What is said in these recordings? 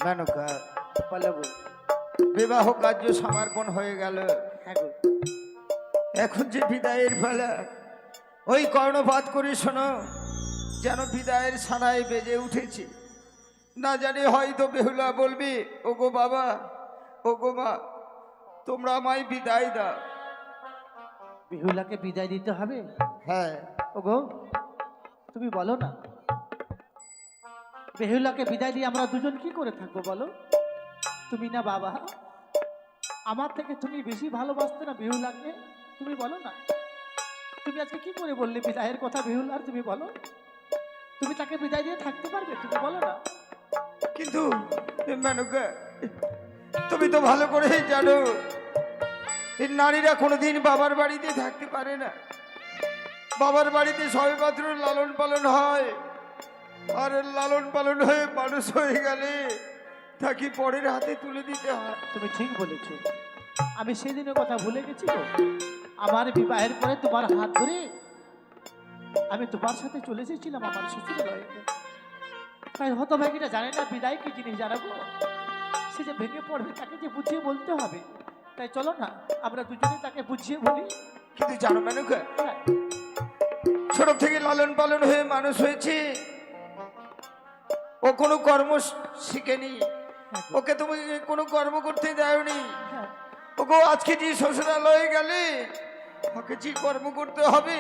মেনকা, বলো গো। বিবাহ কার্য সমর্পণ হয়ে গেল, হ্যাঁ গো। এখন যে বিদায়ের বেলা, ওই কর্ণপাত করে শোনো, যেন বিদায়ের সানায় বেজে উঠেছে। না জানি হয়তো বেহুলা বলবি, ও গো বাবা, ও গো মা, তোমরা আমায় বিদায় দাও। বিহুলাকে বিদায় দিতে হবে? হ্যাঁ, ওগো তুমি বলো না, বেহুলাকে বিদায় দিয়ে আমরা দুজন কি করে থাকবো বলো? তুমি না বাবা, আমার থেকে তুমি বেশি ভালোবাসতে না বেহুলাকে? তুমি বলো না, তুমি আজকে কি করে বললে বিদায়ের কথা বেহুলার? তুমি বলো, তুমি তাকে বিদায় দিয়ে থাকতে পারবে? তুমি বলো না। কিন্তু মেনকা, তুমি তো ভালো করেই জানো, এই নারীরা কোনোদিন বাবার বাড়িতে থাকতে পারে না। বাবার বাড়িতে সবেমাত্র লালন পালন হয়, আর লালন পালন হয়ে মানুষ হয়ে গেলে তাকে পরের হাতে তুলে দিতে হয়। তুমি ঠিক বলেছো, আমি সেদিনের কথা ভুলে গেছি গো। আমার বিবাহের পরে তোমার হাত ধরে আমি তোমার সাথে চলে এসেছিলাম আমার শ্বশুরালয়ে। তাই হতভাগীটা জানে না বিদায় কি জিনিস, জানাবো সে যে ভেঙে পড়বে, তাকে যে বুঝিয়ে বলতে হবে। তাই চলো না আমরা দুজনে তাকে বুঝিয়ে বলি। কিন্তু জানো মেনকা, হ্যাঁ, ছোট থেকে লালন পালন হয়ে মানুষ হয়েছে, ও কোনো কর্ম শিখেনি, ওকে তুমি কোনো কর্ম করতে দেওনি। হ্যাঁ, ওকে আজকে যে শ্বশুরালয়ে গেলে ওকে যে কর্ম করতে হবে,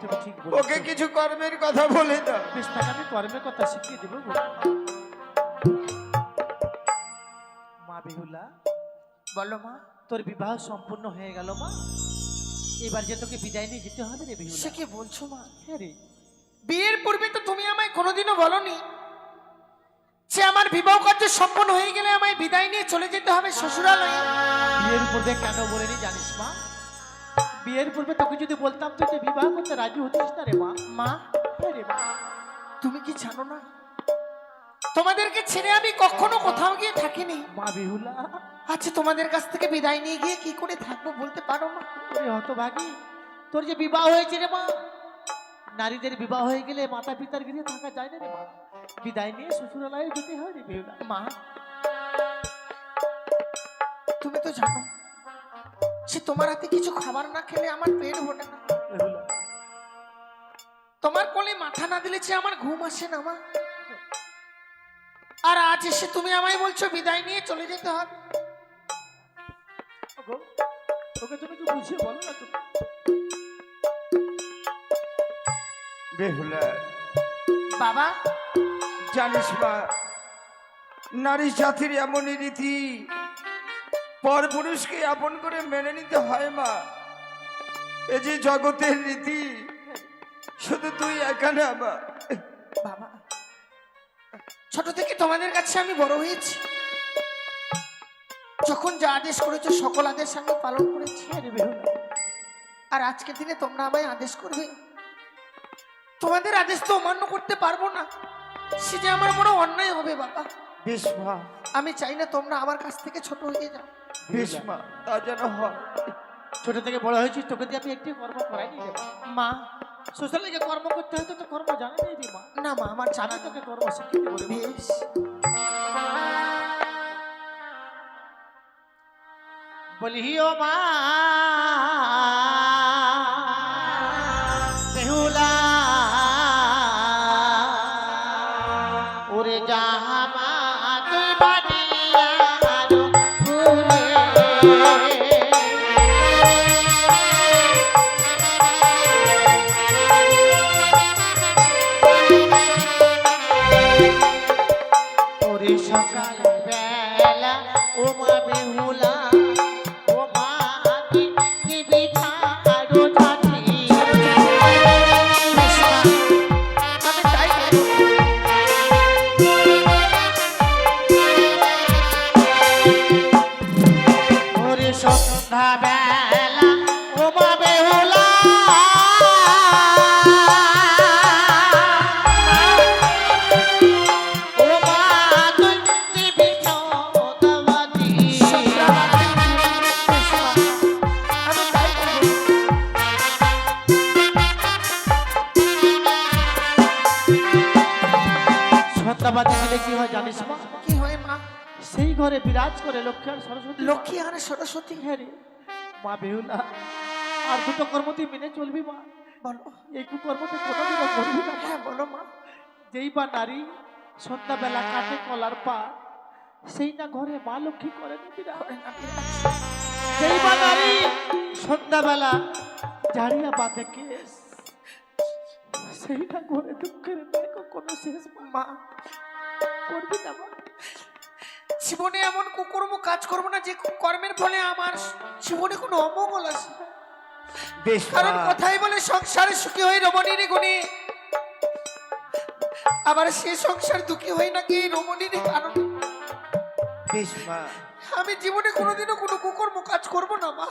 তুমি ঠিক ওকে বলেছো। কিছু কর্মের কথা বলে দাও। বেশ, তাকে আমি কর্মের কথা শিখিয়ে দেবো গো। মা বেহুলা, বলো মা। তোর বিবাহ সম্পূর্ণ হয়ে গেল মা, এবার যে তোকে বিদায় নিয়ে যেতে হবে রে সে বেহুলা। কি বলছো মা? হ্যাঁ রে, বিয়ের পূর্বে তো তুমি আমায় কোনোদিনও বলনি যে আমার বিবাহ কার্য সম্পন্ন হয়ে গেলে আমায় বিদায় নিয়ে চলে যেতে হবে শ্বশুরালয়ে। বিয়ের পূর্বে কেন বলেনি জানিস মা? বিয়ের পূর্বে তোকে যদি বলতাম তুই যে বিবাহ করতে রাজি হতিস না রে মা। মা, হ্যাঁ রে মা, তুমি কি জানো না তোমাদেরকে ছেড়ে আমি কখনো কোথাও গিয়ে থাকিনি। মা বেহুলা, আচ্ছা, তোমাদের কাছ থেকে বিদায় নিয়ে গিয়ে কি করে থাকবো বলতে পারো মা? ওরে হতভাগী, তোর যে বিবাহ হয়েছে রে মা, নারীদের বিবাহ হয়ে গেলে মাতা পিতার গৃহে থাকা যায় না রে মা, বিদায় নিয়ে শ্বশুরালয়ে যেতে হয় রে বেহুলা। মা, তুমি তো জানো সে তোমার হাতে কিছু খাবার না খেলে আমার পেট ভরে না। বেহুলা, তোমার কোলে মাথা না দিলে যে আমার ঘুম আসে না মা। আর আজ এসে তুমি আমায় বলছো বিদায় নিয়ে চলে যেতে হবে। ওগো, ওকে তুমি একটু বুঝিয়ে বলো না তুমি। বেহুলা, বাবা, জানিস মা, নারী জাতির এমনই রীতি, পর পুরুষকে আপন করে মেনে নিতে হয় মা। এ যে জগতের রীতি, শুধু তুই একা না মা। বাবা, ছোট থেকে তোমাদের কাছে আমি বড় হয়েছি, যখন যা আদেশ করেছো সকল আদেশ আমি পালন করেছি। হ্যাঁ রে বেহুলা, আর আজকের দিনে তোমরা আমায় আদেশ করবে, তোমাদের আদেশ তো অমান্য করতে পারবো না, সে যে আমার বড় অন্যায় হবে বাবা। বেশ মা, আমি চাই না তোমরা আমার কাছ থেকে ছোট হয়ে যাও। বেশ মা, তা যেন হয়। ছোট থেকে বড় হয়েছিস, তোকে দিয়ে আমি একটি কর্ম করাইনি রে মা। মা, শ্বশুরালয়ে কর্ম করতে হয় তো কর্ম জানা নেই রে মা। না মা, আমার জানা আমি নেই। তোকে কর্ম শিখিয়ে বলে বেশ, বলিও মা বেহুলা, ওরে জামা তুই বানিয়া ভুলে, ওরে সকাল বেলা ও মা বেহুলা, ও মা কি বিছানা সন্ধ্যা বাজে দিলে কি হয় জানিস মা? কি হয় মা? সেই ঘরে বিরাজ করে লক্ষ্মী আর সরস্বতী। লক্ষ্মী আর সরস্বতী। হ্যাঁ রে মা বেহুলা, আর দুটো কর্ম তুই মেনে চলবি মা। বলো। এই কুকর্মতে কোনোদিনও করবি না। হ্যাঁ বলো মা। যেই বা নারী সন্ধ্যাবেলা কাটে কলার পা, সেই না ঘরে মা লক্ষ্মী করে না বিরাজ। করে না বিরাজ। যেই বা নারী সন্ধ্যাবেলা ঝাড়িয়া বাঁধে কেস, সেই না ঘরে দুঃখের নেই কোনো শেষ। মা করবি না মা। জীবনে এমন কুকর্ম কাজ করবো না যে কর্মের ফলে আমার জীবনে কোনো অমঙ্গল আছে। বেশ কারণ মা, কথাই বলে সংসারে সুখী হয়ে রমণীর গুণে, আবার সে সংসার দুঃখী হয় নাকি রমণীর কারণ। বেশ মা, আমি জীবনে কোনোদিনও কোনো কুকর্ম কাজ করব না মা।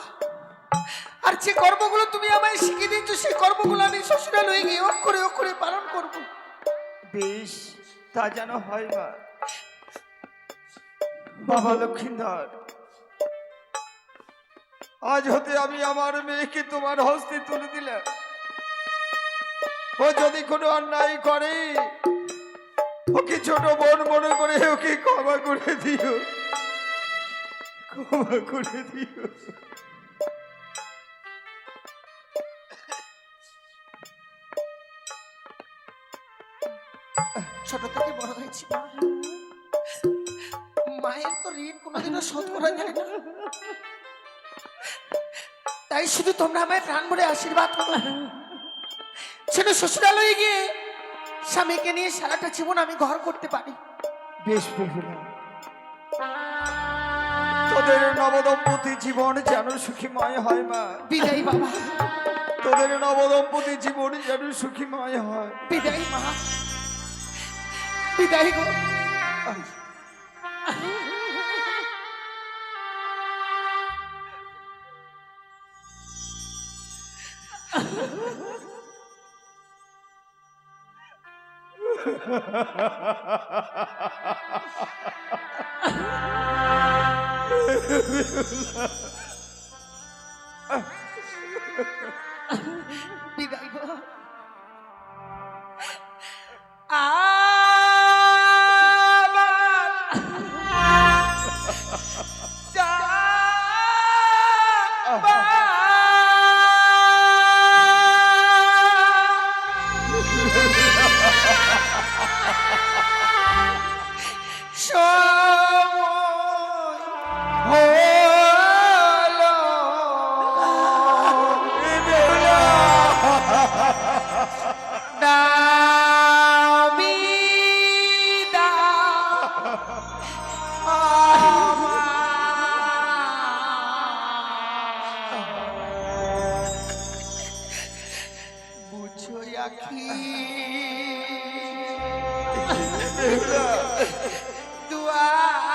আর যে কর্মগুলো তুমি আমায় শিখিয়ে দিয়েছো সেই কর্মগুলো আমি শ্বশুরাল হয়ে গিয়ে অক্ষরে অক্ষরে পালন করব। বেশ তা যেন হয় মা। বাবা লক্ষ্মীধর, আজ হতে আমি আমার মেয়েকে তোমার হস্তে তুলে দিলাম। ও যদি কোনো অন্যায় করে, ওকে ছোট বোন মনে করে ওকে ক্ষমা করে দিও, ক্ষমা করে দিও। ছোট থেকে বড় হয়েছি মা, মায়ের তো ঋণ কোনোদিনও শোধ করা যায় না। তাই শুধু তোমরা আমায় প্রাণ ভরে আশীর্বাদ করো, ছেলে শ্বশুরালয়ে গিয়ে স্বামীকে নিয়ে সারাটা জীবন আমি ঘর করতে পারি। বেশ বেহুলা, তোদের নবদম্পতি জীবন যেন সুখীময় হয় মা। বিদায় বাবা, তোদের নবদম্পতি জীবন যেন সুখীময় হয়। বিদায় মা, বিদায় গো। বিদায় গো।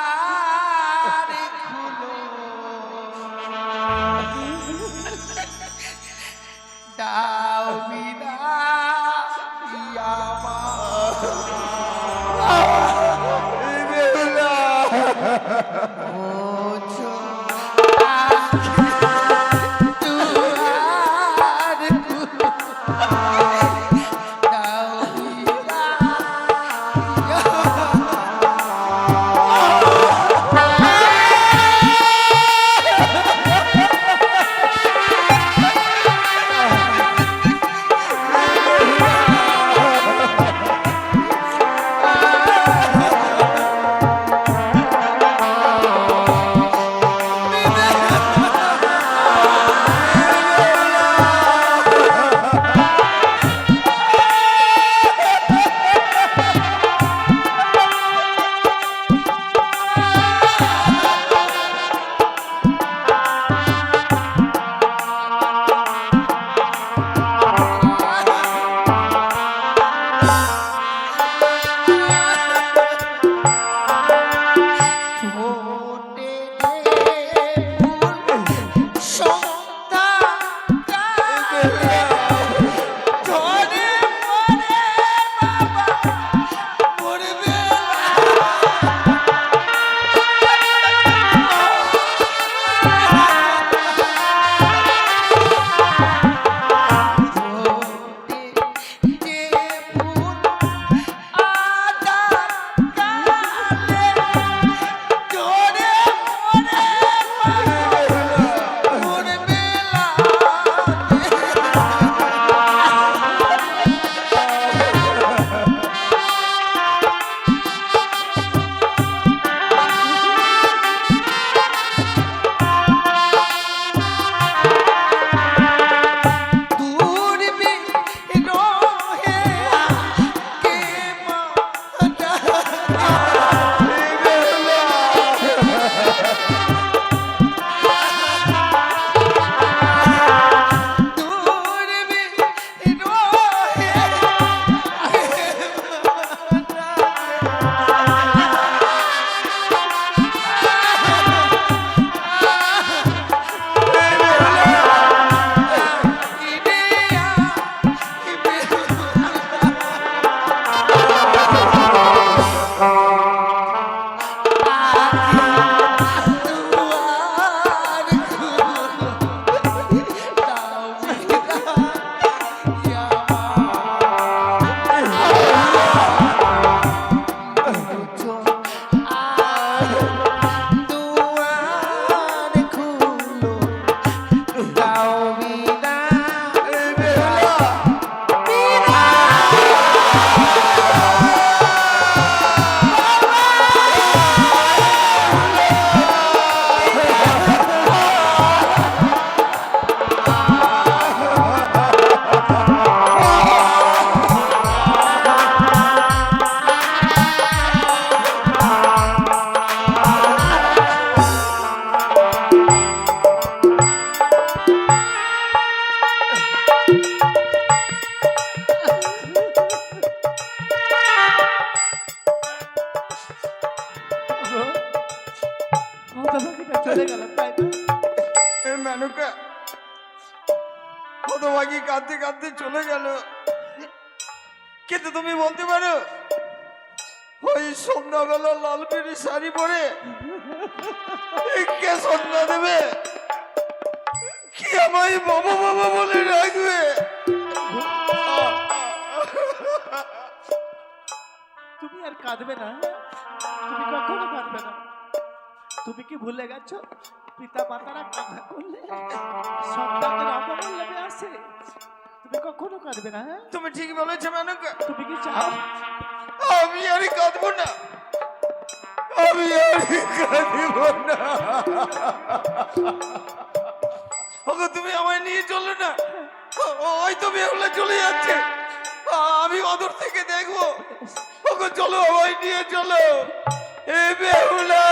দুয়ারে খুলো, দাও বিদায় আমার। বুঝো দুয়ারে খুলো, দাও বিদায় চলে গেল, তাই না? এ মেনকা হতভাগী কাঁদতে কাঁদতে চলে গেল, কিন্তু তুমি বলতে পারো ওই সন্ধ্যাবেলা লাল পেরি শাড়ি পরে কে সন্ধ্যা দেবে, কি আমায় বাবা বাবা বলে রাখবে? তুমি আর কাঁদবে না, তুমি কখনো কাঁদবে না। তুমি কি ভুলে গেছো পিতা মাতারা কান্না করলে সন্তানের অবমূল্যে আসে? তুমি কখনো কাঁদবে না, হ্যাঁ? তুমি ঠিক বলেছো মেনকা, তুমি কি চাও আমি আর কাঁদবো না, আমি আর কাঁদব না। ওগো তুমি আমায় নিয়ে চলো না, ওই তো বেহুলা চলে যাচ্ছে, আমি অদূর থেকে দেখবো। ওগো চলো, আমায় নিয়ে চলো, এ বেহুলা।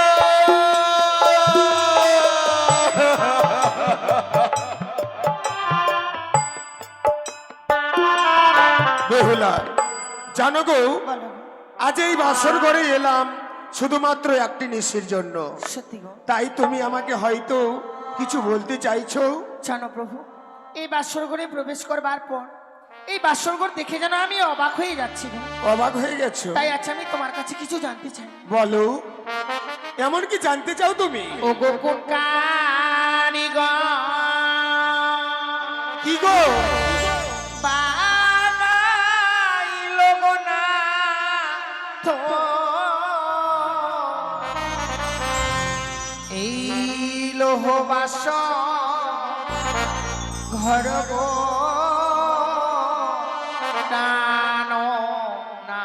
বেহুলা, জানো গো, বলো আজ এই বাসর ঘরে এলাম শুধুমাত্র একটি নিশির জন্য। সত্যি গো, তাই তুমি আমাকে হয়তো কিছু বলতে চাইছো। জানো প্রভু, এই বাসর ঘরে প্রবেশ করবার পর এই বাসর ঘর দেখে যেন আমি অবাক হয়ে যাচ্ছি গো। অবাক হয়ে গেছো? তাই আচ্ছা আমি তোমার কাছে কিছু জানতে চাই। বলো, এমন কি জানতে চাও তুমি? ও গো কোন কারিগর কি গো? বানাইলো গো না তো এই লোহ বাসন ঘর গো টানো না,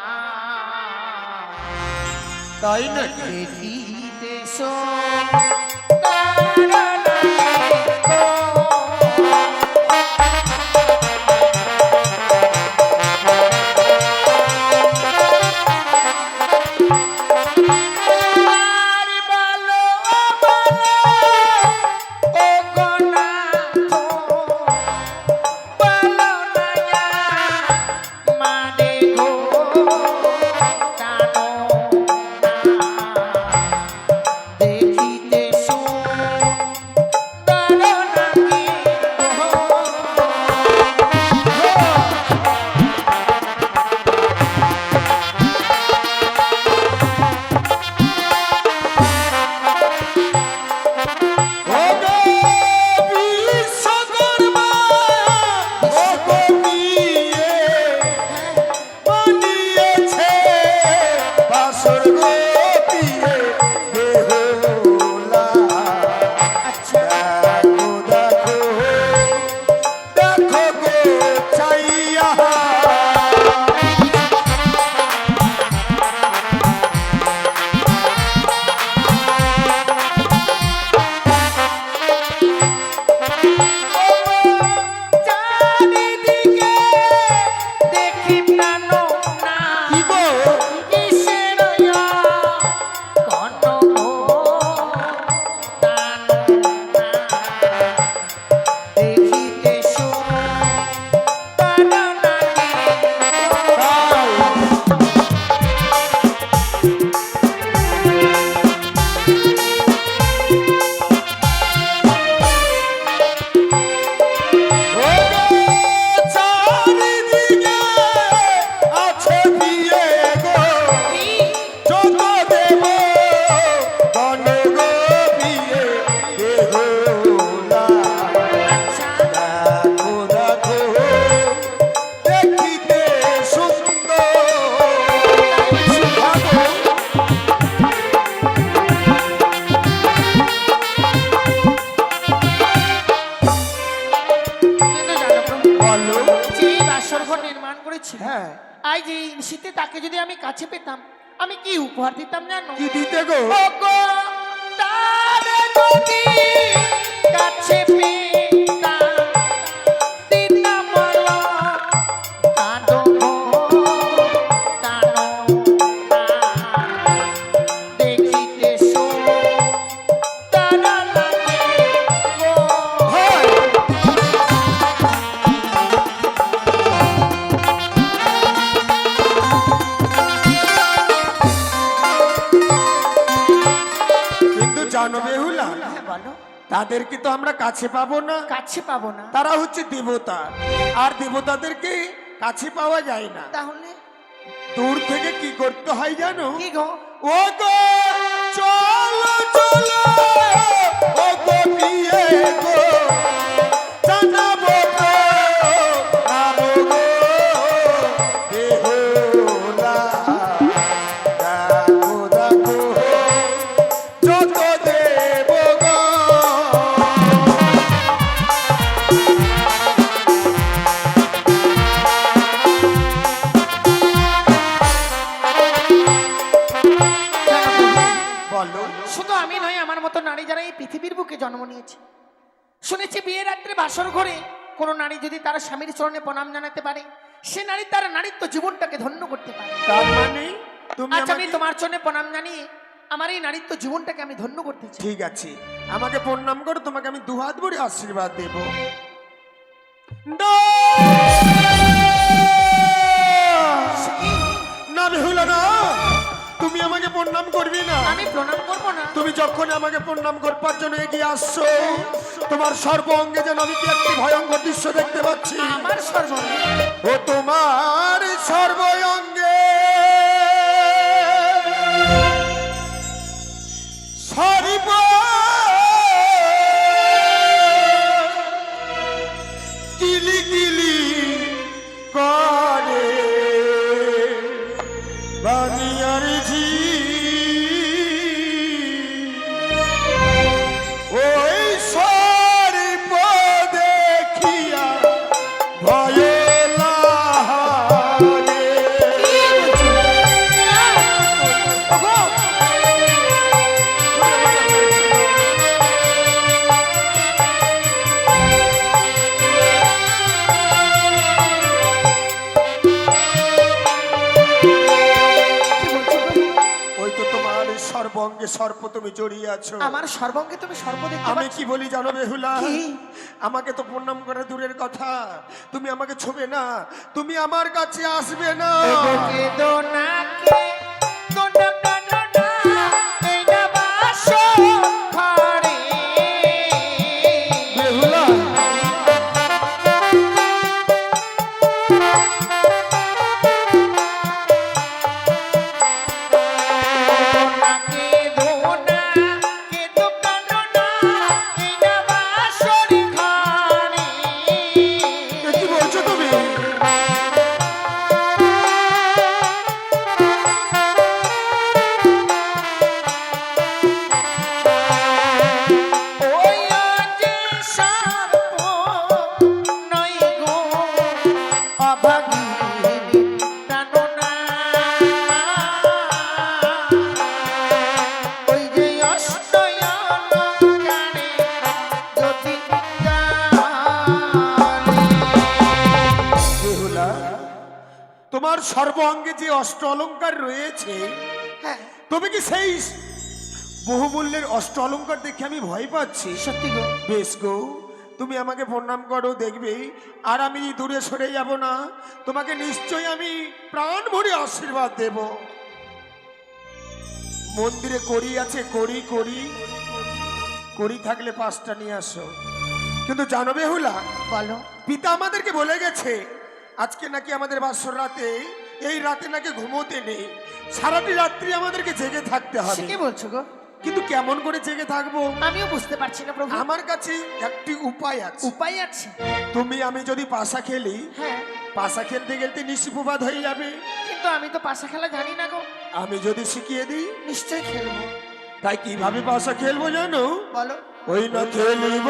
তাই নাকি? দেখিতে হ্যাঁ, আজ এই শীতে তাকে যদি আমি কাছে পেতাম আমি কি উপহার দিতাম জানো? কি দিতে গো? ওগো তারে যদি কাছে পেতাম দিতাম বলো কাঁদো গো কাঁদো না, দেখিতে তারা লাগে গো। হয়। জানো বেহুলা, তাদেরকে তো আমরা কাছে পাবো না, কাছে পাবো না, তারা হচ্ছে দেবতা, আর দেবতাদেরকে কাছে পাওয়া যায় না। তাহলে দূর থেকে কি করতে হয় জানো? কি গো? ও গো চলো চলো, ও গো বিয়ে গো, জানাবো গো, নামো গো, বেহুলা। দেখো দেখো যত দেব গো। বলো। শুধু আমি নয়, আমার মতো নারী যারা এই পৃথিবীর বুকে জন্ম নিয়েছে, শুনেছি বিয়ের রাত্রে বাসর ঘরে কোনো নারী যদি তার স্বামীর চরণে প্রণাম জানাতে পারে, সে নারী তার নারীত্ব জীবনটাকে ধন্য করতে পারে। তার মানে তুমি আজ আমি আমাকে- তোমার চরণে প্রণাম জানিয়ে আমার এই নারীত্ব জীবনটাকে আমি ধন্য করতে চাই। ঠিক আছে, আমাকে প্রণাম করো, তোমাকে আমি দুহাত ভরে আশীর্বাদ দেব। না বেহুলা না, তুমি আমাকে প্রণাম করবি না। আমি প্রণাম করবো না? তুমি যখন আমাকে প্রণাম করবার জন্য এগিয়ে আসছো, তোমার সর্ব অঙ্গে যেন আমি কি একটি ভয়ঙ্কর দৃশ্য দেখতে পাচ্ছি। আমার সর্বঙ্গে ও তোমার সর্ব অঙ্গে সরিব কিলি কিলি করে বানিয়ার ঝি, ওই সরিব দেখিয়া ভয়ে লাহারে। ওই তো তোমার সর্বঙ্গে সর্প তুমি জড়িয়ে আছো। আমার সর্বঙ্গে তুমি সর্ব দেখতে আমি পাচ্ছ? কি বলি জানো বেহুলা? কি? আমাকে তো প্রণাম করা দূরের কথা, তুমি আমাকে ছোবে না, তুমি আমার কাছে আসবে না। কে দোনাকে দোনা দোনা না, এই না বাসর ঘরে। বেহুলা দোনাকে দোনা, কে দোনা দোনা, এই না বাসর ঘরে। এ কি বলছো তুমি? ওই যে সর্প নয় গো, অভাগিনী প্রাণনা। ওই যে অষ্টয়লঙ্কারে যদি জানে। বেহুলা, তোমার সর্ব অঙ্গে যে অষ্ট অলঙ্কার রয়েছে, হ্যাঁ, তবে কি সেই বহুমূল্যের অষ্ট অলঙ্কার দেখে আমি ভয় পাচ্ছি? সত্যি গো। বেশ গো, তুমি আমাকে প্রণাম করো, দেখবে আর আমি দূরে সরে যাব না, তোমাকে নিশ্চয়ই আমি প্রাণ ভরে আশীর্বাদ দেব। মন্দিরে করি আছে, করি করি করি থাকলে 5টা নিয়ে আসো। কিন্তু জানো বেহুলা, বলো। পিতা আমাদেরকে বলে গেছে আজকে নাকি আমাদের বাসর রাতে, এই রাতে নাকি ঘুমোতে নেই, সারাটি রাত্রি আমাদেরকে জেগে থাকতে সে হবে। কি বলছো গো? কিন্তু কেমন করে জেগে থাকবো? আমিও বুঝতে পারছি না প্রভু। আমার কাছে একটি উপায় আছে। উপায় আছে? তুমি আমি যদি পাশা খেলি, হ্যাঁ, পাশা খেলতে খেলতে নিশিপ্রভাত হয়ে যাবে। কিন্তু আমি তো পাশা খেলা জানি না গো। আমি যদি শিখিয়ে দিই, নিশ্চয়ই খেলবো। তাই কিভাবে পাশা খেলবো জানো? বলো। ওই না খেলিব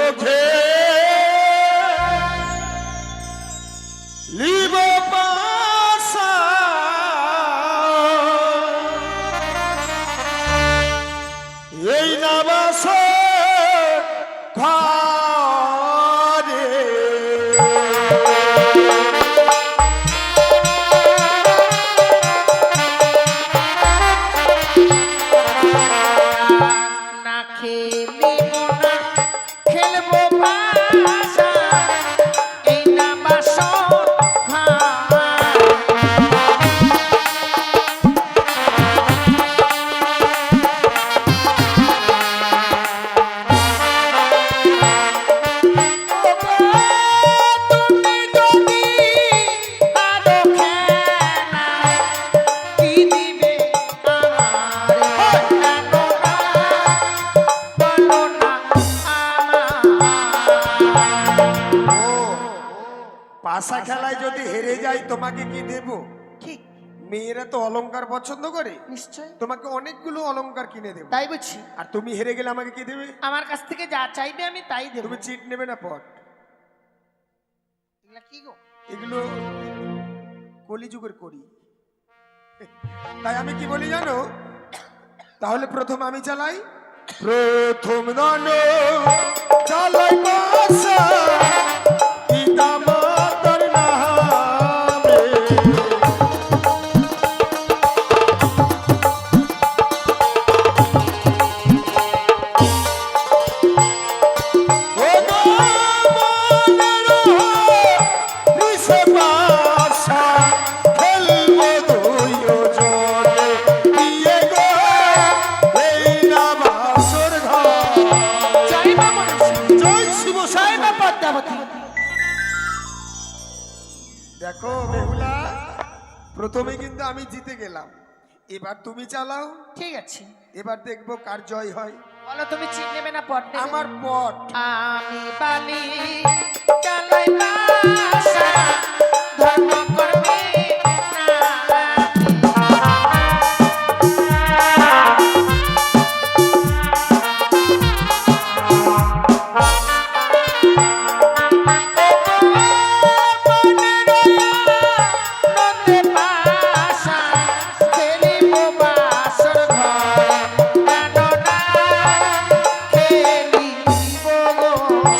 লিব পাশা, এই না বাস ঘরে। না খেলিব না, খেলবো পাশা, এই না বাসর ঘরে। যদি হেরে যাই তোমাকে কি দেব? ঠিক, মেয়েরা তো অলংকার পছন্দ করে, নিশ্চয় তোমাকে অনেকগুলো অলংকার কিনে দেব। তাই বুঝছি। আর তুমি হেরে গেলে আমাকে কি দেবে? আমার কাছ থেকে যা চাইবে আমি তাই দেবো। তুমি চিট নেবে না পট? এগুলা কি গো? এগুলো কলিযুগের করি। তাই আমি কি বলি জানো? তাহলে প্রথম আমি চালাই, প্রথম দান চালাই পাশা পিতা মাতার নামে। ও গো মনের নিশে পাশা খেলবো দুইজনে দিয়ে গো এই না বাসর ঘর। জয় মা মনসা, জয় শিব জয় মা পদ্মাবতী। দেখো বেহুলা, প্রথমে কিন্তু আমি জিতে গেলাম, এবার তুমি চালাও। ঠিক আছে, এবার দেখবো কার জয় হয়। বলো তুমি চিট নেবে না পট নেবে? আমার পট। আমি বালি চালাই বাসা ধর্ম করবে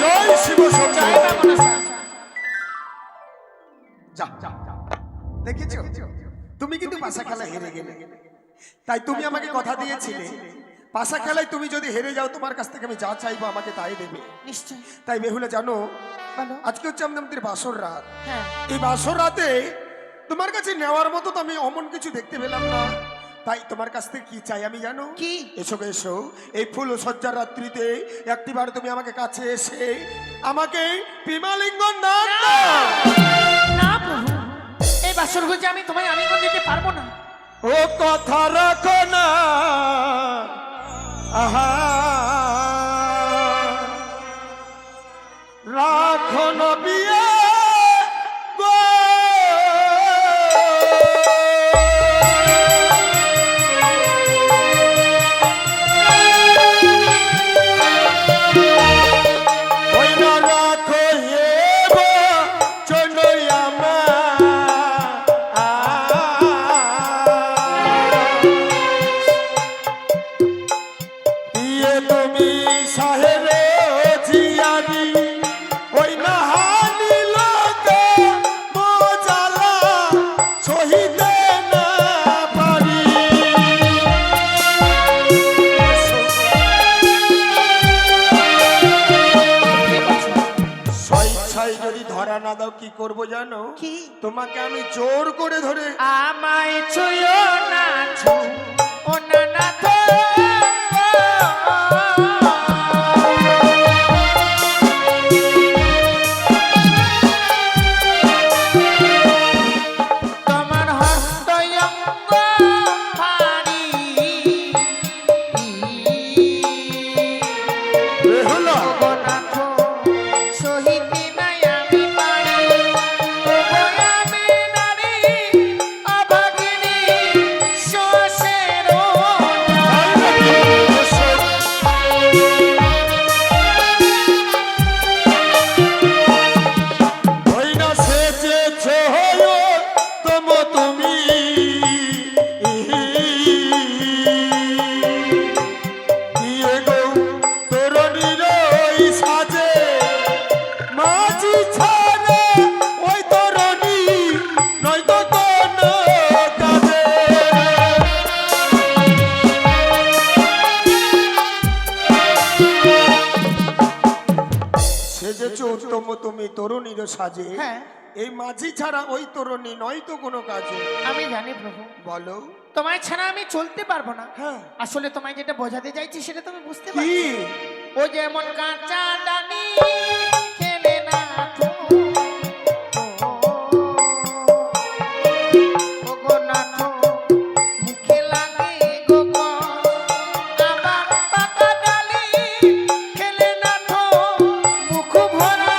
জয় শিব শম্ভু। যা যা যা। দেখেছো, তুমি কিন্তু পাশা খেলা হেরে গেলে। তাই তুমি আমাকে কথা দিয়েছিলে পাশা খেলায় তুমি যদি হেরে যাও তোমার কাছ থেকে আমি যা চাইবো আমাকে তাই দেবে। নিশ্চয়, তাই বেহুলা জানো, বলো। আজকে হচ্ছে আমাদের বাসর রাত। হ্যাঁ, এই বাসর রাতে তোমার কাছে নেওয়ার মতো তো আমি অমন কিছু দেখতে পেলাম না। তাই তোমার কাছ থেকে কি চাই আমি জানো? কি? এসো গো, এসো। এই ফুল সজ্জার রাত্রিতে একটিবার তুমি আমাকে কাছে এসে আমাকে প্রেমালিঙ্গন দান দাও। না প্রভু, এই বাসর ঘুরছে আমি তোমায় আলিঙ্গন দিতে পারবো না। ও কথা রাখো না, আহা রাখো না বিয়ে গো। ওই না রাখো হে গো চনই ইয়ে তুমি সাহেরে জিয়ারি ওই না হানি লোকে মজালা সহিতে না পারি। স্বেচ্ছায় যদি ধরা না দাও কি করব জানো? কি? তোমাকে আমি জোর করে ধরে আমায় ছুঁয়ো না ছু ও না তো তোমার হস্তয়ঙ্গ পারি বেহুলা জগন্নাথ সহিতে নাই আমি পারি আমি নারী অভাগিনী শোষের ওই না সেচেছ তম তুমি ইয়ে গো তরুণীর ওই সাজে মাঝি ছাড়ে ওই তরুণী নয়তো কোনো কাজে। সেজেছ উত্তম তুমি তরুণীর সাজে, হ্যাঁ। এই মাঝি ছাড়া ওই তরুণী নয়তো কোনো কাজে। আমি জানি প্রভু, বলো তোমায় ছাড়া আমি চলতে পারবো না। হ্যাঁ আসলে তোমায় যেটা বোঝাতে চাইছি সেটা তুমি বুঝতে কি? পারছো? ও যেমন কাঁচা ডানি খেলে না তো ও গো নাথ মুখে লাগে গো আবার পাকা ডালি খেলে না তো মুখ ভরা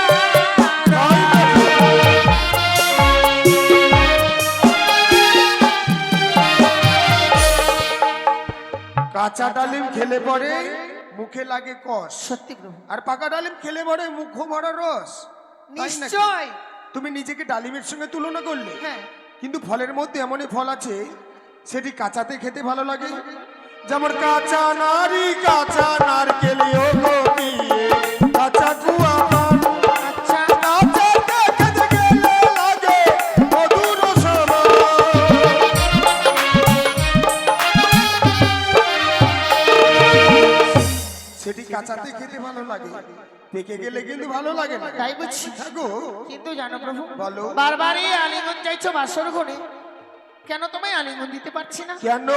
কাঁচা ডালিম খেলে পরে মুখে লাগে কষ, সত্যি প্রভু, আর পাকা ডালিম খেলে পরে মুখ ভরা রস। তাই নাকি? নিশ্চয়। তুমি নিজেকে ডালিমের সঙ্গে তুলনা করলে, হ্যাঁ, কিন্তু ফলের মধ্যে এমনই ফল আছে সেটি কাঁচাতে খেতে ভালো লাগে। যেমন কাঁচা নারী কাঁচা নারকেলিও গপিয়ে কাঁচা কুয়া পান, আচ্ছা, কাঁচাতে খেতে গেলে লাগে মধুর সমান। সেটি কাঁচাতে খেতে ভালো লাগে, পেকে গেলে কিন্তু ভালো লাগে না। তাই বুঝছি। থাকো, কিন্তু জানো প্রভু, বলো। বারবারই আলিঙ্গন চাইছো বাসর ঘরে, কেন তোমায় আলিঙ্গন দিতে পারছি না? কেন?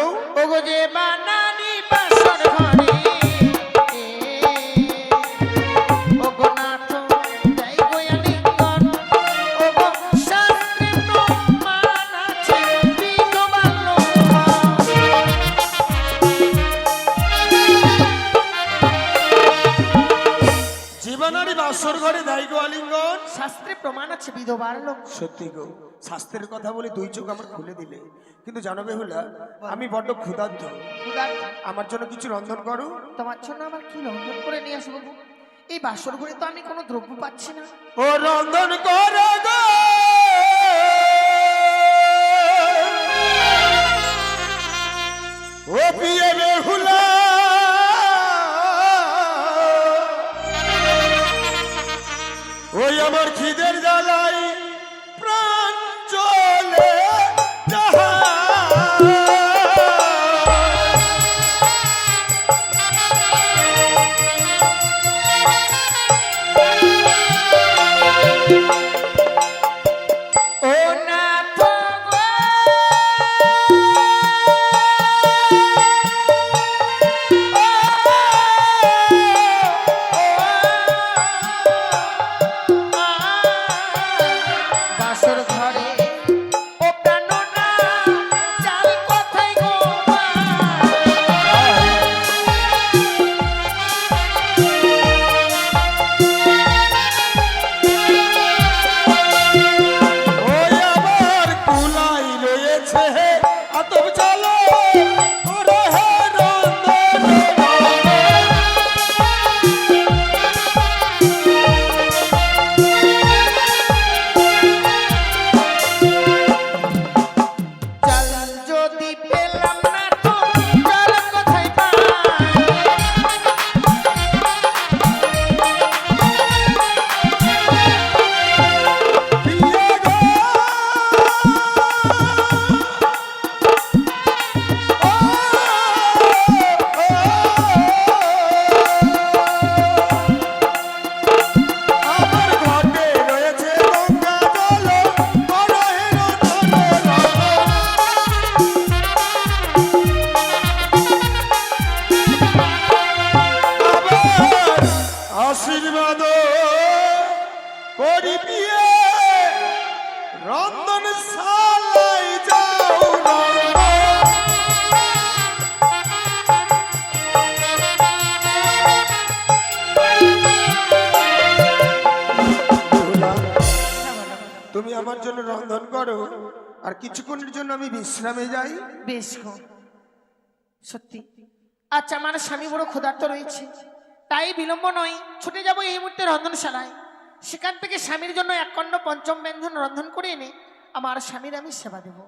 ওগো যে বানানি বাসর ঘরে, ওগো নাথ যাই গো আলিঙ্গন, ওগো শাস্ত্রে প্রমাণ আছে বিধবার লোক। জীবনারী বাসর ঘরে দেয় গো আলিঙ্গন। শাস্ত্রে প্রমাণ আছে বিধবার লোক। সত্যি গো, শাস্ত্রের কথা বলে দুই চোখ আমার খুলে দিলে। কিন্তু জানো বেহুলা, আমি বড্ড ক্ষুধার্ত, ক্ষুধার্ত। আমার জন্য কিছু রন্ধন করো। তোমার জন্য আবার কি রন্ধন করে নিয়ে আসবো গো? এই বাসর ঘরে তো আমি কোনো দ্রব্য পাচ্ছি না। ও রন্ধন করো গো, ও প্রিয় বেহুলা, ওই আমার খিদের জ্বালাই প্রাণ চলে যাহা। ও নাথ গো, বাসর ঘরে ও প্রাণনা চাল কোথায় গো? ওই আমার কুলাই রয়েছে আতপ চলো ওরে হে রন্ধন। চাল যদি পেলাম না তো চাল কোথায় পাই? প্রিয় গো, আমার ঘটে রয়েছে গঙ্গা জল ওরে হে আবার আশীর্বাদ করি পিয়ে রন্ধন শালাই যাও তুমি আমার জন্য রন্ধন করো, আর কিছুক্ষণের জন্য আমি বিশ্রামে যাই। বেশ গো, সত্যি। আচ্ছা, আমার স্বামী বড় ক্ষুধার্ত রয়েছে, তাই বিলম্ব নয়, ছুটে যাব এই মুহূর্তে রন্ধনশালায়। সেখান থেকে স্বামীর জন্য এক খণ্ড পঞ্চম ব্যঞ্জন রন্ধন করে এনে আমার স্বামীর আমি সেবা দেব।